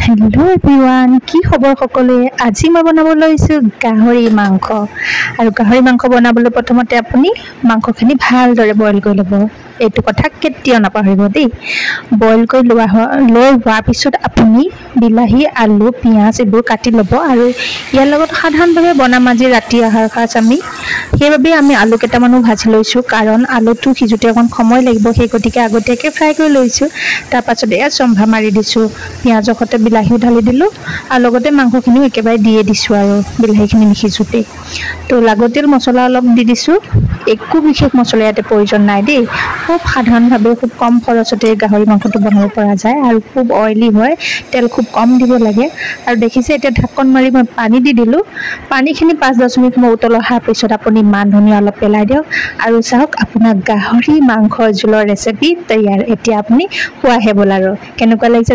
hello everyone की खबर सकलोरे आज मैं बनाब लैसु गाहरी मांस और गाहरी मांस बनाबले प्रथमते आपुनी मांसखिनि भालदरे बइल कर लब एटु कथा केतियाओ नापाहरिब देই बइल कर लोৱা হোৱাৰ পিছত আপুনি বিলাহী आलू पियाज एबो काटि लब और यार लगत साधारणভাৱে বনাম আজি ৰাতি আহাৰ খাজ আমি সেইভাবে আমি आलू কেটামানো ভাজি লৈছো কাৰণ आलूটো সিজুতে অকন সময় লাগিব সেই গতিকে আগতীয়াকে ফ্ৰাই কৰি লৈছো তাৰ পাছত এয়া চম্ভা মাৰি দিছো পিয়াজৰ সতে বিলাহীও ঢালি দিলো আৰু লগতে মাংসখিনি একেবাৰে দিয়ে দিছো আৰু বিলাহীখিনি মিহিজুতে তো লাগতিয়াল মছলা অলপ দি দিছো একো বিশেষ মছলা ইয়াতে প্ৰয়োজন নাই দেই খুব সাধাৰণভাৱে খুব কম খৰচতে গাহৰি মাংসটো বনাব পৰা যায় আৰু খুব অইলি হয় তেল খুব কম দিব লাগে আৰু দেখিছে এটা ঢাকন মাৰি মই পানী দি দিলো পানীখিনি 5-10 মিনিট মই উতল অহাৰ পিছত আপুনি মান ধনিয়া অলপ পেলাই দিয়ক আৰু চাওক আপোনাৰ গাহৰি মাংসৰ জোলৰ ৰেচিপি তৈয়াৰ এতিয়া আপুনি খোৱা হেবল আৰু কেনেকুৱা লাগিছে